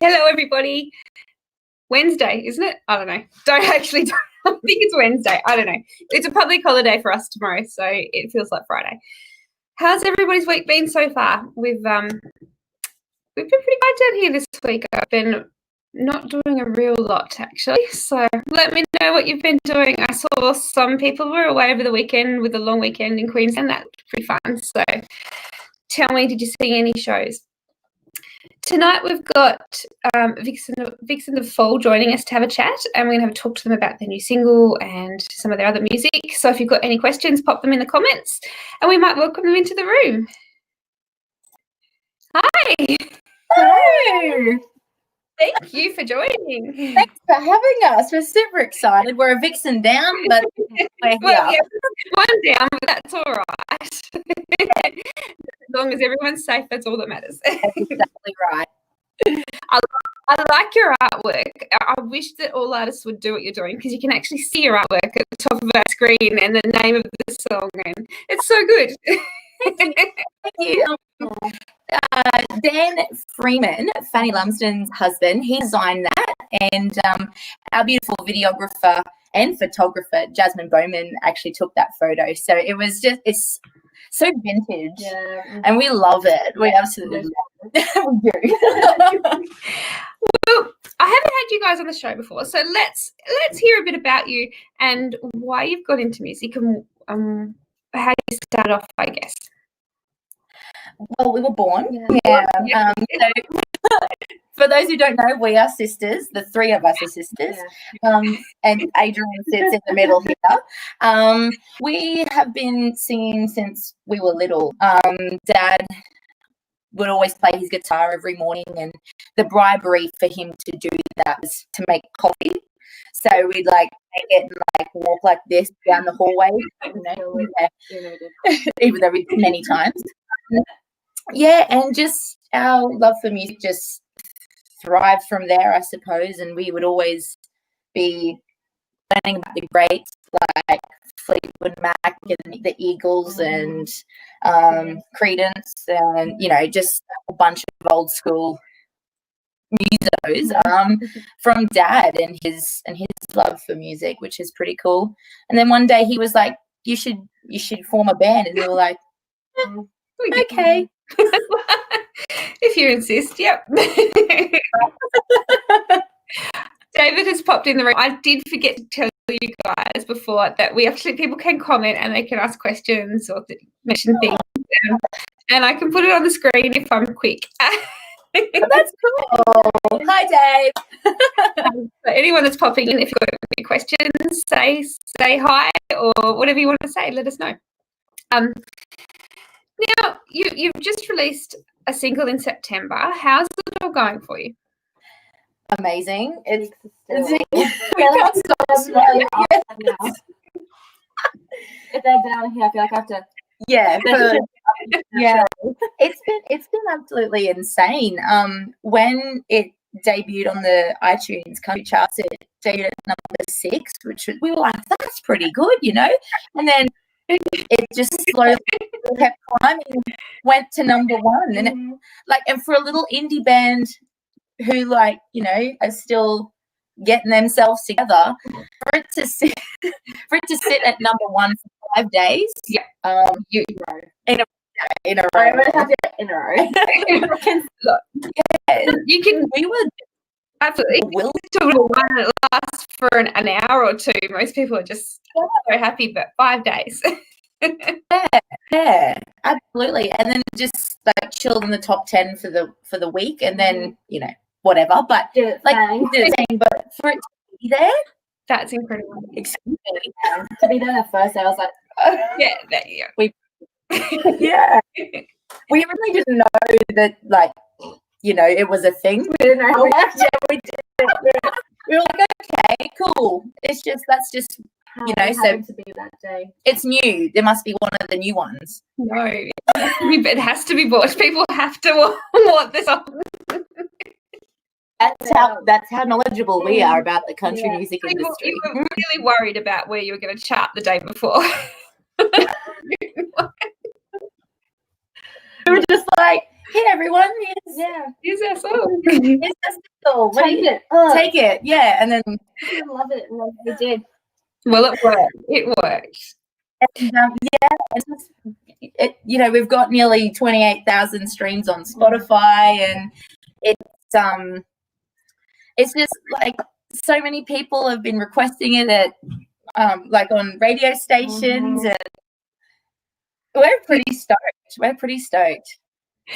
Hello, everybody. Wednesday, isn't it? I don't know. I think it's Wednesday. I don't know. It's a public holiday for us tomorrow, so it feels like Friday. How's everybody's week been so far? We've been pretty quiet down here this week. I've been not doing a real lot, actually. So let me know what you've been doing. I saw some people were away over the weekend with a long weekend in Queensland. That's pretty fun. So tell me, did you see any shows? Tonight we've got Vixens of Fall joining us to have a chat, and we're going to have a talk to them about their new single and some of their other music. So if you've got any questions, pop them in the comments, and we might welcome them into the room. Hi. Hello. Thank you for joining. Thanks for having us. We're super excited. We're a Vixen down, but we're Well, here. yeah, one down, but that's all right. As long as everyone's safe, that's all that matters. That's exactly right. I like your artwork. I wish that all artists would do what you're doing, because you can actually see your artwork at the top of our screen and the name of the song, and it's so good. Thank you. Dan Freeman, Fanny Lumsden's husband, he designed that, and our beautiful videographer and photographer Jasmine Bowman actually took that photo. So it was it's so vintage, and we love it. We absolutely love it. We do. Well, I haven't had you guys on the show before, so let's hear a bit about you and why you've got into music and how you started off, I guess. Well, we were born. Yeah. So for those who don't know, we are sisters. The three of us are sisters. And Adrian sits in the middle here. We have been singing since we were little. Dad would always play his guitar every morning, and the bribery for him to do that was to make coffee. So we'd take it and walk like this down the hallway, even though we did many times. Yeah, and just our love for music just thrived from there, I suppose. And we would always be learning about the greats like Fleetwood Mac and the Eagles and Creedence, and just a bunch of old school musos from Dad and his love for music, which is pretty cool. And then one day he was like, "You should form a band," and we were like, "Okay." If you insist, yep. David has popped in the room. I did forget to tell you guys before that people can comment and they can ask questions or mention things, and I can put it on the screen if I'm quick. That's cool. Hi, Dave. So anyone that's popping in, if you've got any questions, say hi or whatever you want to say. Let us know. Now, you've just released a single in September. How's it all going for you? Amazing. It's If they're down here, I feel like I have to. Yeah. It's been absolutely insane. When it debuted on the iTunes country charts, it debuted at number 6, which we were like, that's pretty good, And then it just slowly kept climbing, went to number 1, and and for a little indie band who are still getting themselves together, for it to sit at number 1 for 5 days, in a row. I'm gonna have it in a row. You can. We were absolutely. It lasts for an hour or two. Most people are just so happy, but 5 days. yeah, absolutely. And then just chilled in the top 10 for the week, and then whatever. But do it but for it to be there, that's incredible. To be there the first day, I was like, we really didn't know that it was a thing. we didn't know. We did. We were like, okay, cool. That's just to be that day. It's new. There must be one of the new ones. No, it has to be bought. People have to want this on. That's how knowledgeable we are about the country music industry. You were really worried about where you were going to chart the day before. We were just like, Here, everyone. Here's our song. Here's the song. What do Take you- it. Take it. Yeah. And then I love it. Love it. We did. Well, it worked. It worked. and, it's just, you know, we've got nearly 28,000 streams on Spotify, and it's just like so many people have been requesting it at like on radio stations, and we're pretty stoked.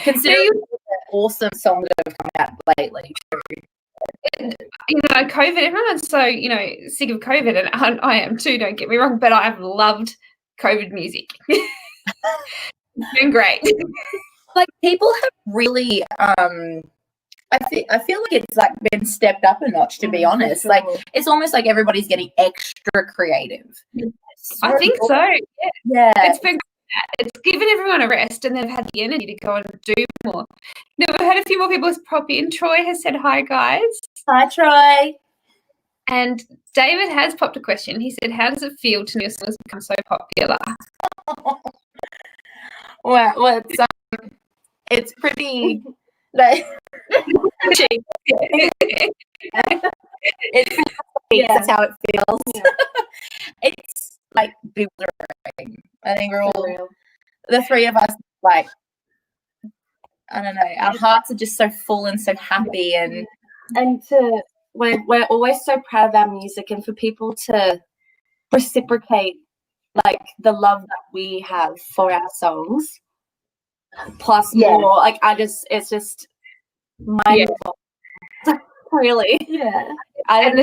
Considering the awesome songs that have come out lately. You know, COVID, everyone's so, you know, sick of COVID, and I am too, don't get me wrong, but I've loved COVID music. It's been great. Like, people have really I feel like it's like been stepped up a notch, to be honest. Sure. Like, it's almost like everybody's getting extra creative. I think so. Yeah. It's been it's given everyone a rest, and they've had the energy to go and do more. Now, we've had a few more people pop in. Troy has said hi, guys. Hi, Troy. And David has popped a question. He said, how does it feel to know your songs become so popular? Well, it's pretty like that's how it feels. Yeah. It's like bewildering. I think we're all Real. the three of us, like, I don't know, our hearts are just so full and so happy, and We're always so proud of our music, and for people to reciprocate like the love that we have for our songs plus more, like it's just really. Yeah. And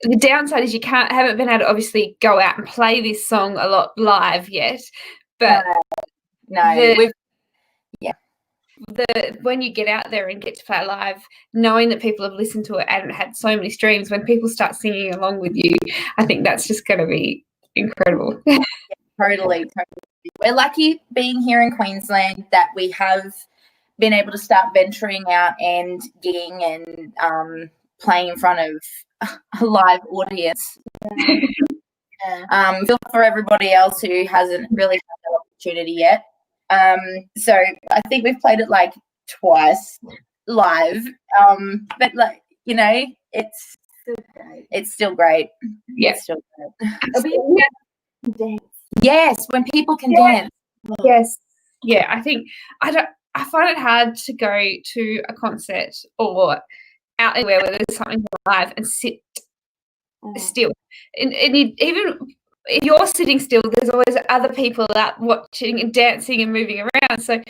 the downside is you haven't been able to obviously go out and play this song a lot live yet, but when you get out there and get to play live, knowing that people have listened to it and had so many streams, when people start singing along with you, I think that's just going to be incredible. Totally. We're lucky being here in Queensland that we have been able to start venturing out and gigging and playing in front of a live audience. Feel for everybody else who hasn't really had that opportunity yet. So I think we've played it like twice live, but like, you know, it's still great. Yeah, it's still great. Yes, when people can dance. Yes, yeah. I think I find it hard to go to a concert or out anywhere where there's something live and sit still, and even if you're sitting still, there's always other people out watching and dancing and moving around. So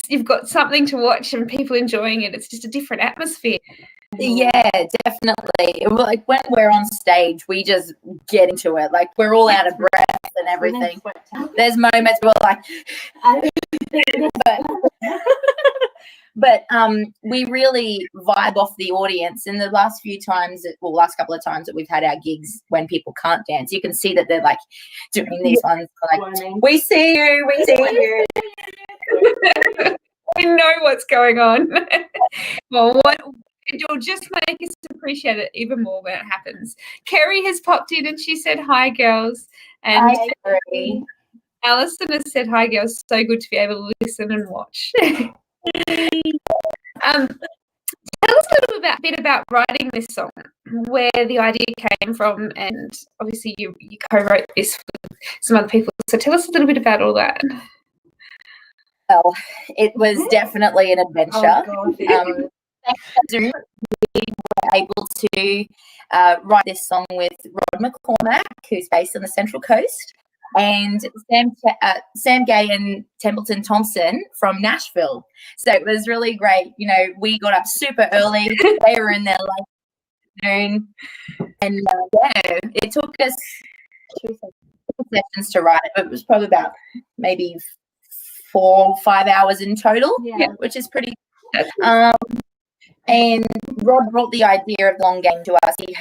you've got something to watch and people enjoying it. It's just a different atmosphere. Yeah, definitely. Like, when we're on stage, we just get into it. Like, we're all out of breath and everything. There's moments where we're like, but we really vibe off the audience. And the last couple of times that we've had our gigs when people can't dance, you can see that they're like doing these ones like, we see you. We know what's going on. Well, it'll just make us appreciate it even more when it happens. Kerry has popped in and she said, hi, girls. And hi, Kerry. Alison has said, hi, girls. So good to be able to listen and watch. Tell us a little bit about writing this song, where the idea came from, and obviously you co-wrote this with some other people. So tell us a little bit about all that. Well, it was definitely an adventure. We were able to write this song with Rod McCormack, who's based on the Central Coast, and Sam Gay and Templeton Thompson from Nashville. So it was really great. You know, we got up super early. They were in there like noon, and it took us 2 sessions to write it, but it was probably about maybe 4 or 5 hours in total, which is pretty. And Rod brought the idea of long game to us. He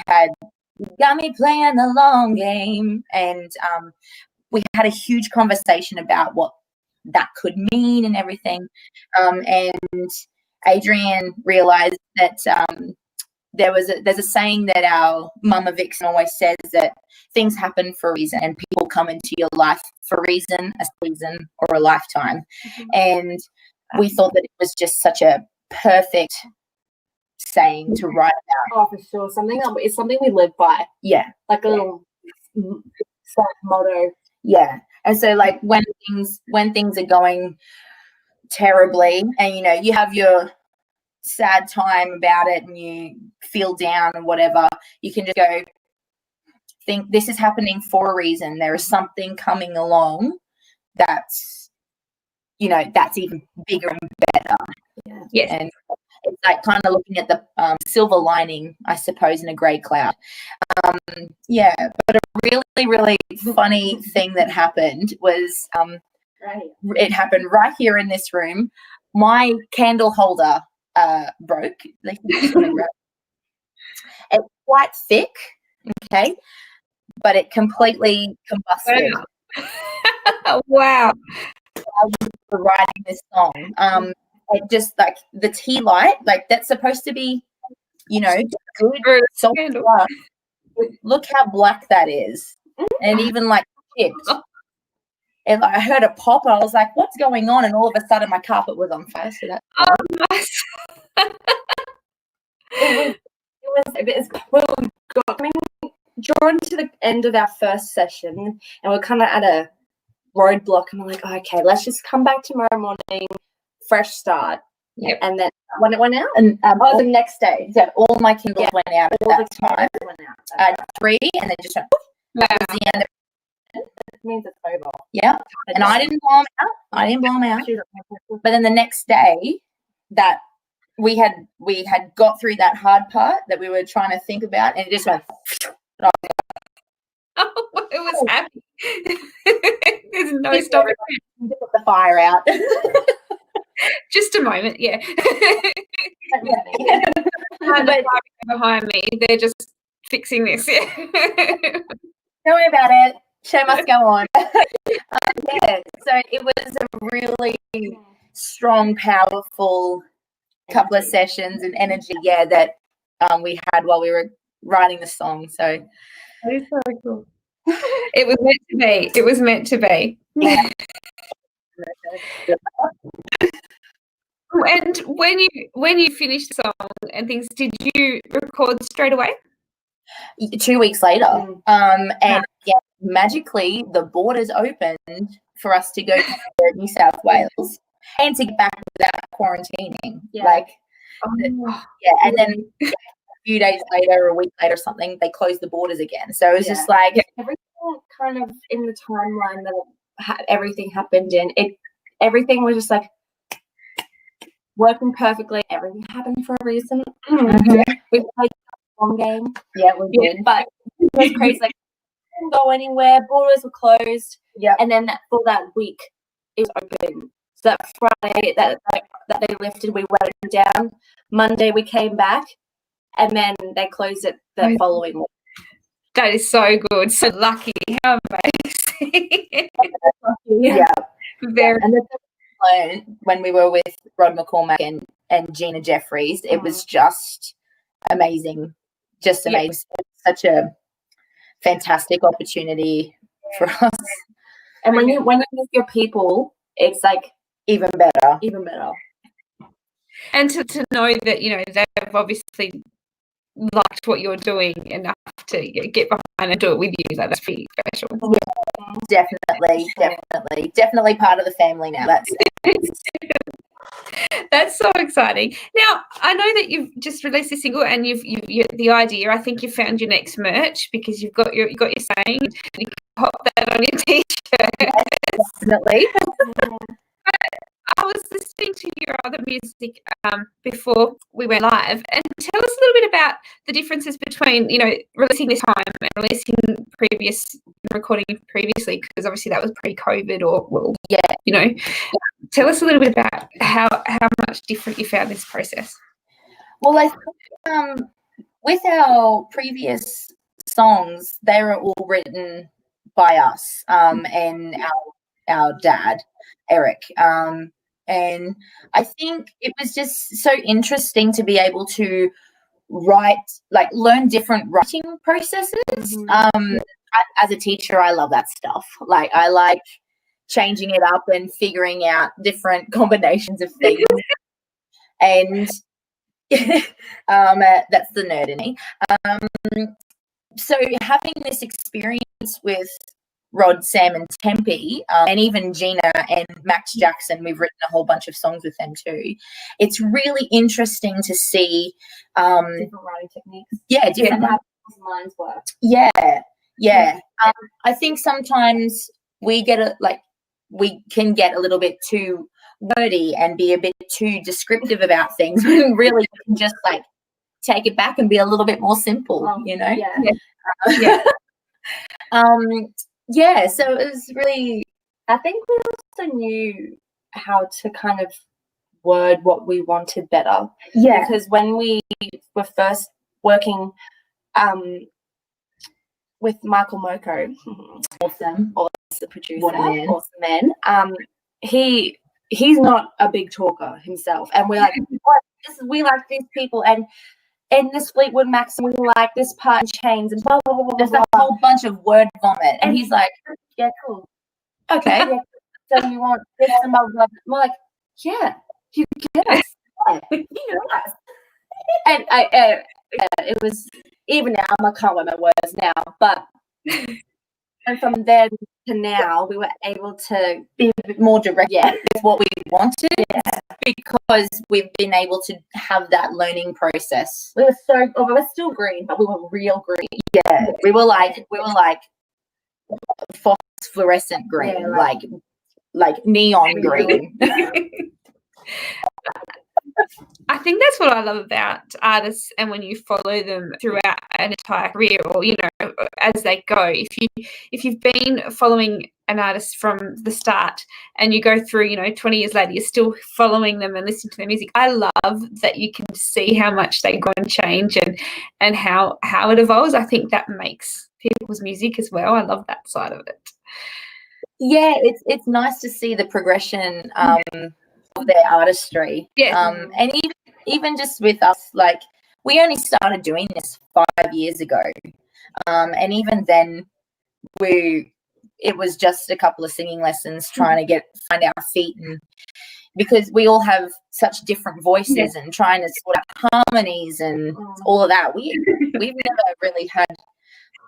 had got me playing the long game, and we had a huge conversation about what that could mean and everything. And Adrian realized that there's a saying that our mama Vixen always says, that things happen for a reason and people come into your life for a reason, a season, or a lifetime. And we thought that it was just such a perfect saying to write about. Oh, for sure. It's something we live by. Yeah. Like a little motto. Yeah. And so like when things are going terribly and, you know, you have your sad time about it and you feel down and whatever, you can just go, think this is happening for a reason. There is something coming along that's, you know, that's even bigger and better. Yeah. Yes. And it's like kind of looking at the silver lining, I suppose, in a grey cloud. Yeah, but a really, really funny thing that happened was it happened right here in this room. My candle holder broke. It's quite thick, okay, but it completely combusted. Wow. For writing this song. It just like the tea light, like that's supposed to be, you know, good soft light. Look how black that is, and even like chipped. And I heard a pop, and I was like, "What's going on?" And all of a sudden, my carpet was on fire. So that. Oh, nice. It's coming drawn to the end of our first session, and we're kind of at a roadblock, and we're like, oh, okay, let's just come back tomorrow morning, fresh start. Yep. And then when it went out, And the next day, yeah, all my candles went out at that time. Went out. 3, and then just went. That was the end of It means it's over. Yeah, and I didn't blow them out. But then the next day, that we had got through that hard part that we were trying to think about, and it just went. Oh, it was happy. There's no stopping. Put the fire out. Just a moment, yeah. But behind me, they're just fixing this. Yeah. Don't worry about it. Show must go on. Yeah, so it was a really strong, powerful couple of sessions and energy, yeah, that we had while we were writing the song. So that is so cool. It was meant to be. It was meant to be. Yeah. And when you finished the song and things, did you record straight away? 2 weeks later, and yeah, magically the borders opened for us to go to New South Wales and to get back without quarantining. Yeah. Like, Oh. yeah, and then a few days later, or a week later, or something, they closed the borders again. So it was just like everything kind of in the timeline that everything happened in. Everything was just like working perfectly. Everything happened for a reason. We played a long game. Yeah, we did. But it was crazy. Like, we didn't go anywhere. Borders were closed. Yeah. And then for that week, it was open. So that Friday that they lifted, we went down. Monday we came back, and then they closed it the following week. That is so good. So lucky. How amazing. Yeah. Very. And when we were with Rod McCormack and Gina Jeffries, it was just amazing. Just amazing. Such a fantastic opportunity for us. And when you're with your people, it's like even better. Even better. And to know that, you know, they've obviously liked what you're doing enough to get behind and do it with you. That's pretty special. Yeah, definitely part of the family now. That's so exciting. Now, I know that you've just released a single, and you've the idea. I think you found your next merch because you've got your saying. You can pop that on your t-shirt. Yes, definitely. I was listening to your other music before we went live, and tell us a little bit about the differences between, you know, releasing this time and releasing recording previously, because obviously that was pre-COVID, you know. Tell us a little bit about how much different you found this process. Well, I think with our previous songs, they were all written by us and our dad, Eric. And I think it was just so interesting to be able to learn different writing processes. as a teacher, I love that stuff. Like, I like changing it up and figuring out different combinations of things. And that's the nerd in me. So having this experience with Rod, Sam, and Tempe, and even Gina and Max Jackson, we've written a whole bunch of songs with them too. It's really interesting to see different writing techniques. Yeah, different how people's minds work. Yeah. I think sometimes we can get a little bit too wordy and be a bit too descriptive about things when really we can just like take it back and be a little bit more simple, you know? Yeah. So it was really, I think we also knew how to kind of word what we wanted better. Yeah. Because when we were first working with Michael Moko, awesome, the producer, what a man. awesome man, he's not a big talker himself. And we're like, we like these people, and in this Fleetwood Mac, we like this part and chains and blah, blah, blah, blah, there's blah. a whole bunch of word vomit. And he's like, yeah, cool. Okay. So you want this and blah, blah, blah. We're like, yeah, you get us. You know us. And it was, even now, I can't remember my words now, but and from then to now, we were able to be a bit more direct with what we wanted, because we've been able to have that learning process. We were still green, but we were real green. Yeah, we were like phosphorescent green, like neon green. I think that's what I love about artists, and when you follow them throughout an entire career, or as they go. If you've been following an artist from the start and you go through 20 years later, you're still following them and listening to their music. I love that you can see how much they grow and change and how it evolves. I think that makes people's music as well. I love that side of it. Yeah, it's nice to see the progression of their artistry. And even just with us, like, we only started doing this 5 years ago, and even then it was just a couple of singing lessons, trying to find our feet, and because we all have such different voices and trying to sort out harmonies and all of that. We've never really had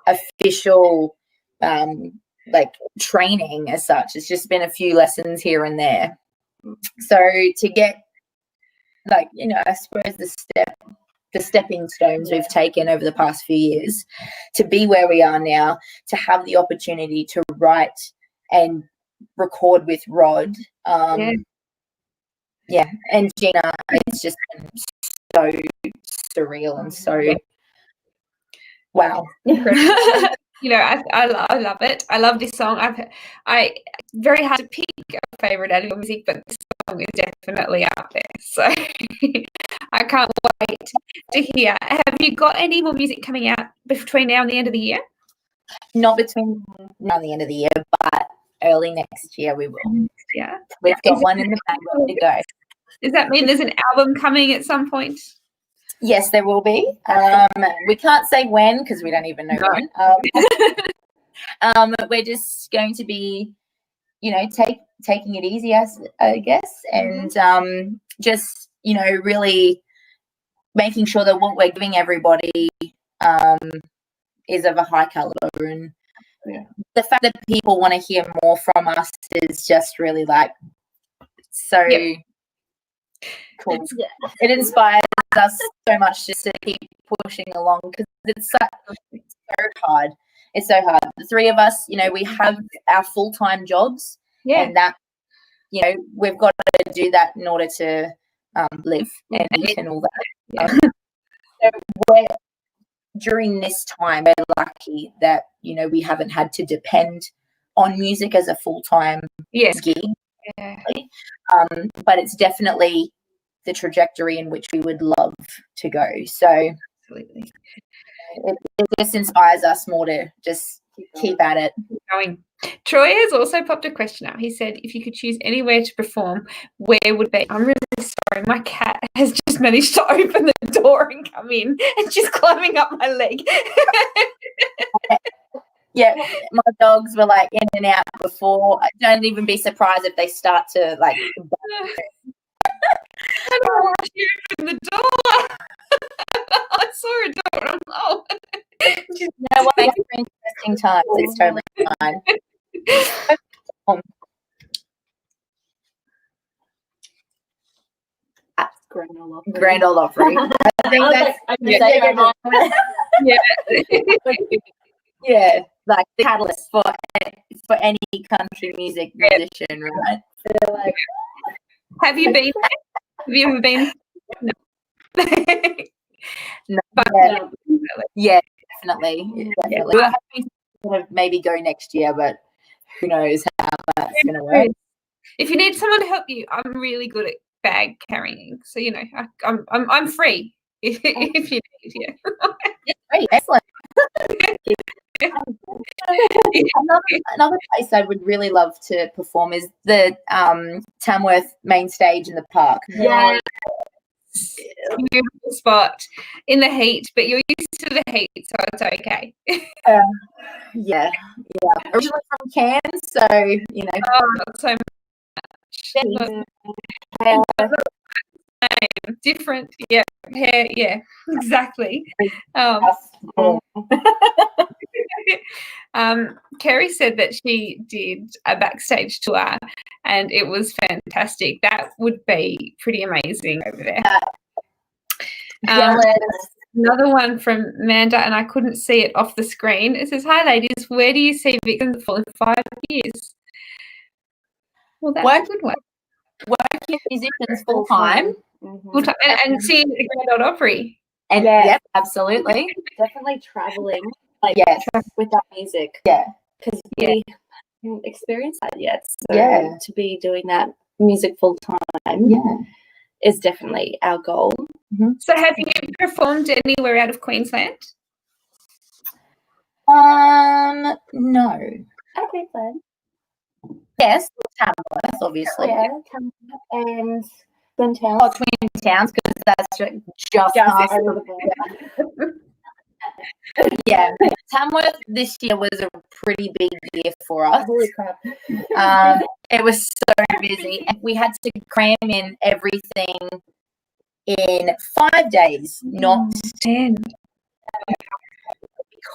official like training as such. It's just been a few lessons here and there. So to get, like, I suppose the stepping stones we've taken over the past few years to be where we are now, to have the opportunity to write and record with Rod, and Gina, it's just been so surreal and so wow. I love it. I love this song. I very hard to pick a favorite out of your music, but this song is definitely out there. So I can't wait to hear. Have you got any more music coming out between now and the end of the year? Not between now and the end of the year, but early next year we will. Yeah, we've got one in the bag ready to go. Does that mean there's an album coming at some point? Yes, there will be. We can't say when because we don't even know when. We're just going to be, taking it easy, I guess, and just, really making sure that what we're giving everybody is of a high caliber. And the fact that people want to hear more from us is just really so cool. It inspires us so much just to keep pushing along, because it's so hard. It's so hard. The three of us, we have our full-time jobs, and that, we've got to do that in order to live and eat and all that. So during this time, we're lucky that, we haven't had to depend on music as a full-time gig. But it's definitely the trajectory in which we would love to go. So absolutely, it just inspires us more to just keep at it. Keep going. Troy has also popped a question out. He said, if you could choose anywhere to perform, where would it be? I'm really sorry. My cat has just managed to open the door and come in, and she's climbing up my leg. Yeah, my dogs were like in and out before. Don't even be surprised if they start to like. I don't know why she opened the door. I saw a door. And I'm You know what makes for interesting times? It's totally fine. Grand Ole Opry. I think that's yeah, like the catalyst for any country music musician, right? They're like, Have you been there? Have you ever been? No. No, But yeah, definitely. We were hoping to sort of maybe go next year, but who knows how that's going to work. If you need someone to help you, I'm really good at bag carrying, so you know I'm free if you need. Yeah, great, excellent. Another place I would really love to perform is the Tamworth main stage in the park. yeah, beautiful spot in the heat, but you're used to the heat, so it's okay. Yeah. Originally from Cairns, so you know. Oh, not so much. Different, yeah, hair, yeah, exactly. Kerry said that she did a backstage tour and it was fantastic. That would be pretty amazing over there. Another one from Amanda, and I couldn't see it off the screen. It says, "Hi ladies, where do you see Vixens for 5 years?" Well, that's a good one. Working musicians full time. Full time and seeing the Grand Ole Opry. And yep, absolutely. Definitely traveling, like with that music. Yeah. Because we haven't experienced that yet. So to be doing that music full time is definitely our goal. Mm-hmm. So have you performed anywhere out of Queensland? No. At Queensland. Yes, Tamworth, obviously. Yeah, Tamworth and Twin Towns. Oh, Twin Towns, because that's just past over the border. Yeah, Tamworth this year was a pretty big year for us. Holy crap. It was so busy, and we had to cram in everything in 5 days, not 10.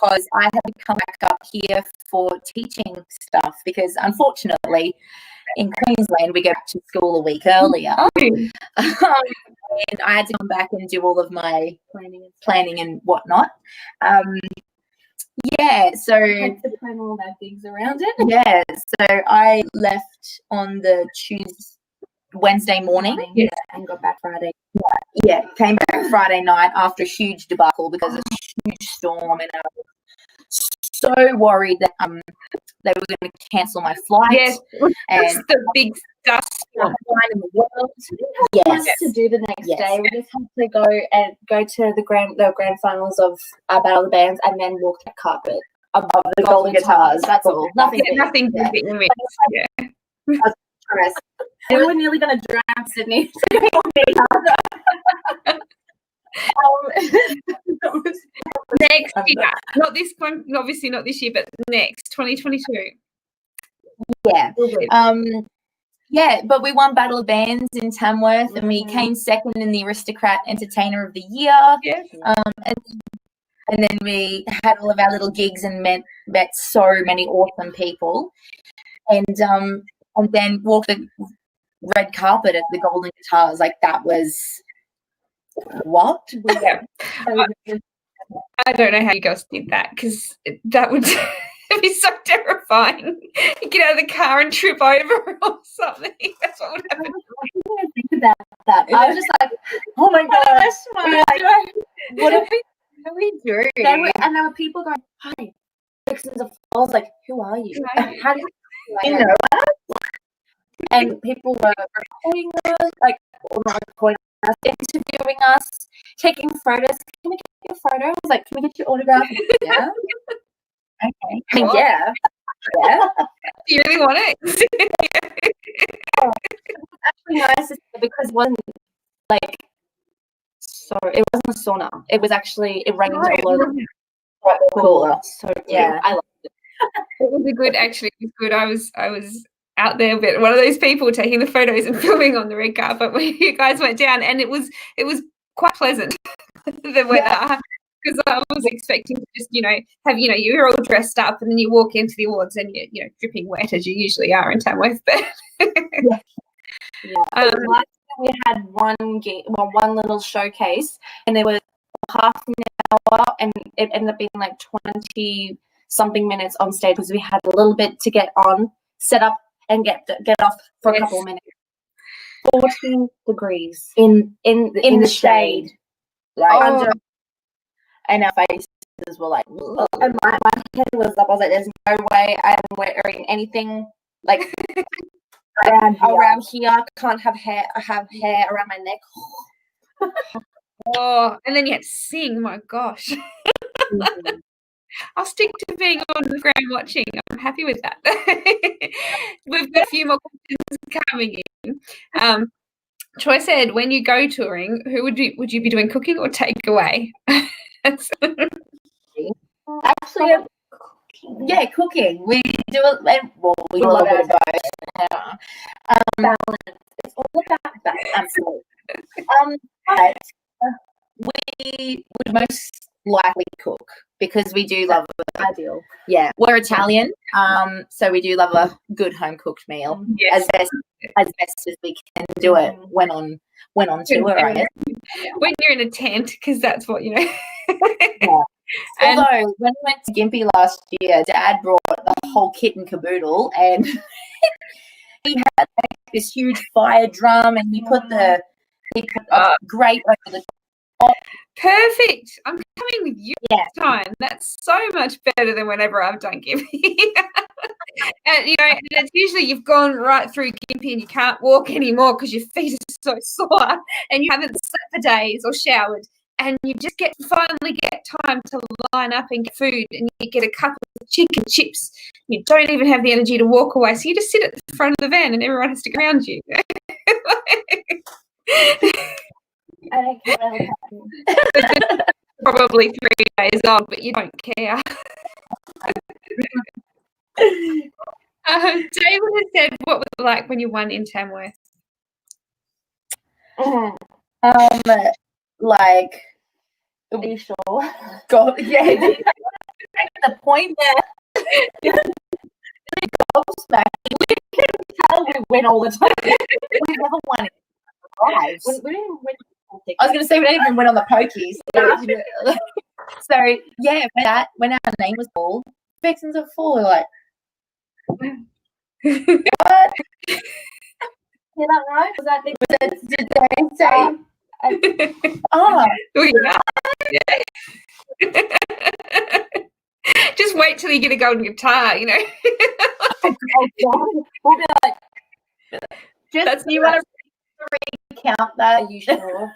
Because I had to come back up here for teaching stuff, because unfortunately in Queensland we go back to school a week earlier. And I had to come back and do all of my planning and whatnot. So had to plan all our gigs around it. Yeah, so I left on the Wednesday morning. Yeah, and got back Friday. Yeah, came back Friday night after a huge debacle because of a huge storm, and I was so worried that they were going to cancel my flight. Yes, and the big dust storm in the world. Yes, to do the next day. We just had to go to the grand finals of our Battle of the Bands, and then walk that carpet above the golden guitars. That's all. Nothing. Nothing big. Yeah. And we're nearly going to drown Sydney. Next year, not this one, obviously not this year, but next 2022. Yeah, but we won Battle of Bands in Tamworth, and we came second in the Aristocrat Entertainer of the Year. Yes. And then we had all of our little gigs and met so many awesome people, and then walked the red carpet at the Golden Guitars. Like, that was what? Yeah. I don't know how you guys did that, because that would be so terrifying. You get out of the car and trip over or something. That's what would happen. I didn't think about that. I was just like, oh my gosh. What are we doing? And there were people going, "Hi, Vixens of Fall." I was like, "Who are you? How do you know us?" And people were recording us, not recording us, interviewing us, taking photos. Can we get your photo? I was like, "Can we get your autograph?" Yeah. Okay. I mean, yeah. Do you really want it? It's actually nice to see, because it wasn't it wasn't a sauna. It was actually, it rained all over. Cooler. So yeah, I loved it. It was a good, actually, it was good. I was out there, but one of those people taking the photos and filming on the red carpet when you guys went down, and it was quite pleasant, the weather, because I was expecting to just, have, you're all dressed up and then you walk into the awards and you're dripping wet as you usually are in Tamworth. But we had one little showcase, and there was half an hour, and it ended up being like 20 something minutes on stage because we had a little bit to get on, set up, and get off for a couple of minutes. 14 degrees in the shade. Like, and our faces were like, and my head was up. I was like, there's no way I'm wearing anything like around here. Can't have hair. I have hair around my neck. Oh, and then you had to sing. My gosh. I'll stick to being on the ground watching. I'm happy with that. We've got a few more questions coming in. Troy said, when you go touring, who would you be doing, cooking or takeaway? Actually, cooking. We do it. We do a little bit of both. Balance. It's all about that. Absolutely. But we would most likely cook because we do love ideal. Yeah, we're Italian, so we do love a good home cooked meal as best as we can do it when on tour. Right? When you're in a tent, because that's what Yeah. Although when we went to Gympie last year, Dad brought the whole kit and caboodle, and he had this huge fire drum, and he put a grate over the top. Perfect. I'm coming with you this time. That's so much better than whenever I've done Gympie. And it's usually you've gone right through Gympie and you can't walk anymore because your feet are so sore and you haven't slept for days or showered, and you just finally get time to line up and get food, and you get a couple of chicken chips. You don't even have the energy to walk away, so you just sit at the front of the van and everyone has to go around you. Probably 3 days on, but you don't care. David has said, what was it like when you won in Tamworth? Like, are you sure? God, yeah. The point there. We can tell we win all the time. We've never won it. I was going to say we don't even win on the pokies. So yeah, when our name was called, Vixens are full. Like, what? Is that right? Was that did they say? Just wait till you get a golden guitar, We'll be like, just you want to recount that? Are you sure?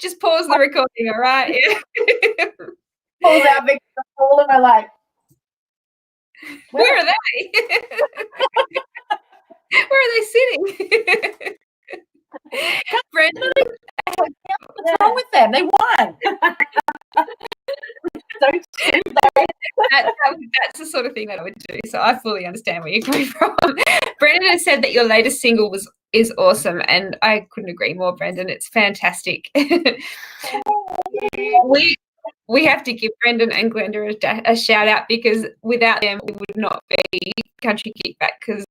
Just pause the recording, all right? Yeah. Pulls out Victor Fall, and we're like, where are they? Where are they sitting? Brendan, what's wrong with them? They won. That's the sort of thing that I would do. So I fully understand where you're coming from. Brendan has said that your latest single is awesome, and I couldn't agree more, Brendan. It's fantastic. We have to give Brendan and Glenda a shout out, because without them we would not be Country Kickback, because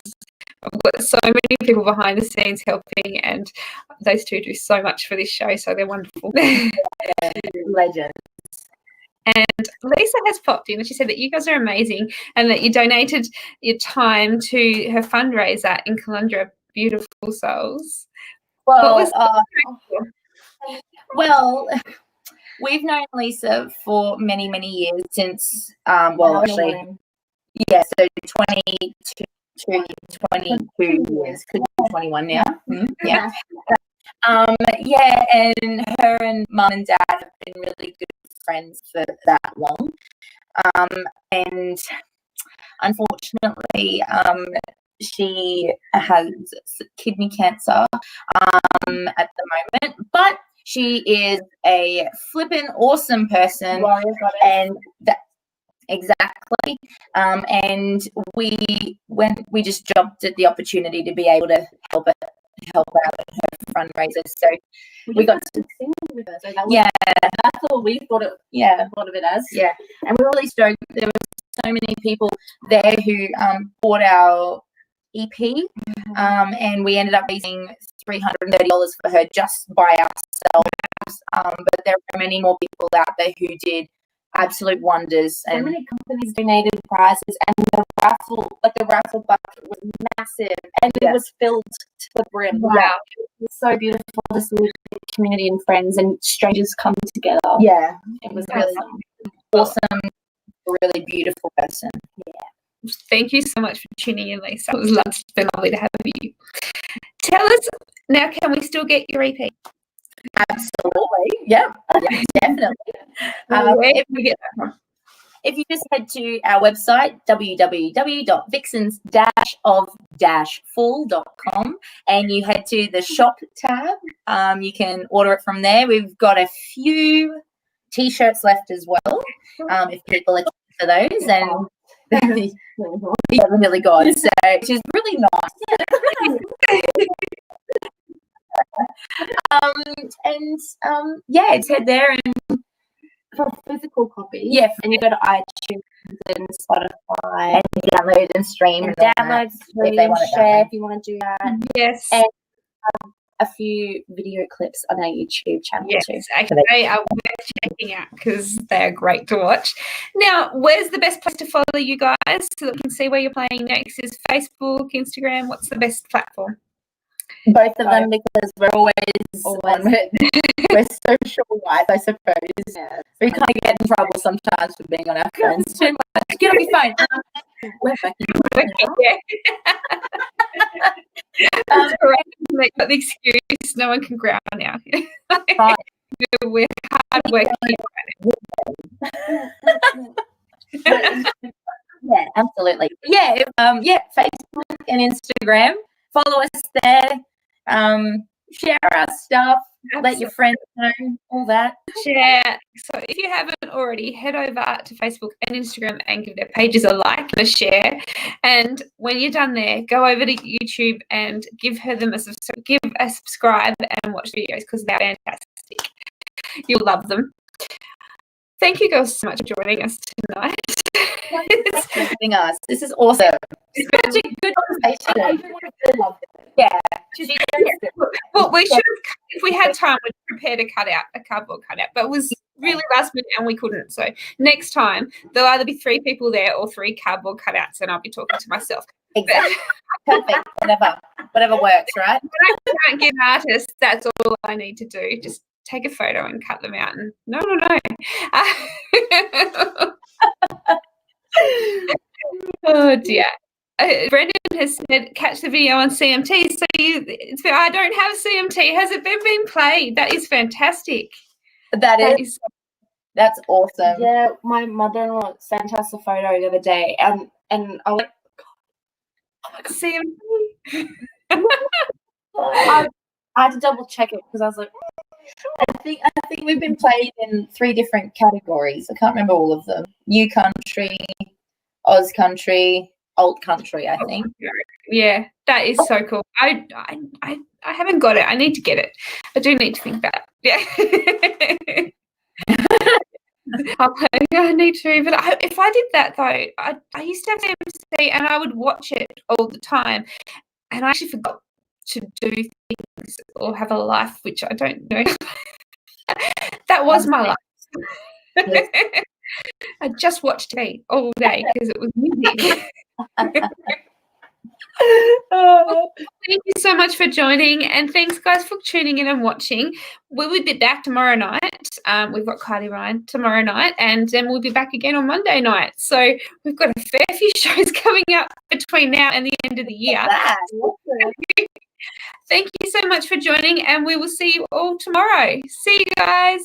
I've got so many people behind the scenes helping, and those two do so much for this show, so they're wonderful. Legends. And Lisa has popped in and she said that you guys are amazing and that you donated your time to her fundraiser in Caloundra, Beautiful Souls. Well, we've known Lisa for many, many years, since, actually, yeah, so 22 years, could be 21 now. Yeah. And her and Mum and Dad have been really good friends for that long. And unfortunately, she has kidney cancer at the moment, but she is a flippin' awesome person, and that exactly. And when we just jumped at the opportunity to be able to help out at her fundraisers. So we got to sing with her. So that was, yeah, that's all we thought of it as. yeah, and we were really stoked. There were so many people there who bought our EP, and we ended up raising $330 for her just by ourselves. But there are many more people out there who did absolute wonders. So And many companies donated prizes, and the raffle bucket was massive, and it was filled to the brim. Wow. It was so beautiful to see the community and friends and strangers come together. yeah, It was really awesome, really beautiful person. Thank you so much for tuning in, Lisa. It's been lovely to have you. Tell us now, can we still get your EP? Absolutely, yeah, definitely. Where can we get that from? If you just head to our website, www.vixens-of-full.com, and you head to the shop tab, you can order it from there. We've got a few t-shirts left as well, if people are looking for those, and yeah, really good. So, which is really nice. It's head there and For physical copies. yeah, And you go to iTunes and Spotify. and download and stream And and all download, that, if they want to share download. if you want to do that. Yes. And a few video clips on our YouTube channel Yes, too. they are worth checking out because they're great to watch. Now, where's the best place to follow you guys so that we can see where you're playing next? Is Facebook, Instagram? What's the best platform? Both of them, because we're always on it. We're social wise, I suppose. Yeah. We kind of get in trouble sometimes for being on our phones too much. Get on your phone. We're fucking Yeah. That's correct. They've got the excuse no one can ground now. Right. We're hard working. Yeah, absolutely. Yeah, Facebook and Instagram. Follow us there. Share our stuff. Let your friends know all that. Share. So if you haven't already, head over to Facebook and Instagram and give their pages a like and a share. And when you're done there, go over to YouTube and give them a subscribe and watch videos because they're fantastic. You'll love them. Thank you girls so much for joining us tonight. Joining us. This is awesome. Such a good conversation. Really loved it. Yeah. Well, we should have, if we had time, we'd prepare to cut out a cardboard cutout, but it was really last minute and we couldn't. So next time, there'll either be 3 people there or 3 cardboard cutouts, and I'll be talking to myself. Exactly. Perfect. Whatever works, right? When I can't get an artist, that's all I need to do. Just take a photo and cut them out. And no. Oh dear. Brendan has said, catch the video on CMT. So I don't have CMT. Has it been played? That is fantastic. That's awesome. Yeah, my mother-in-law sent us a photo the other day, and I was like, CMT. I had to double check it because I was like, I think we've been played in 3 different categories. I can't remember all of them. New country, Oz country, alt country, I think. Yeah, that is so cool. I haven't got it. I need to get it. I do need to think about it. Yeah. I need to, but if I did that though, I used to have CMC and I would watch it all the time, and I actually forgot to do things or have a life, which I don't know. That was my life. I just watched TV all day because it was music. Thank you so much for joining, and thanks guys for tuning in and watching. We will be back tomorrow night. We've got Kylie Ryan tomorrow night, and then we'll be back again on Monday night. So we've got a fair few shows coming up between now and the end of the year. Thank you so much for joining, and we will see you all tomorrow. See you guys.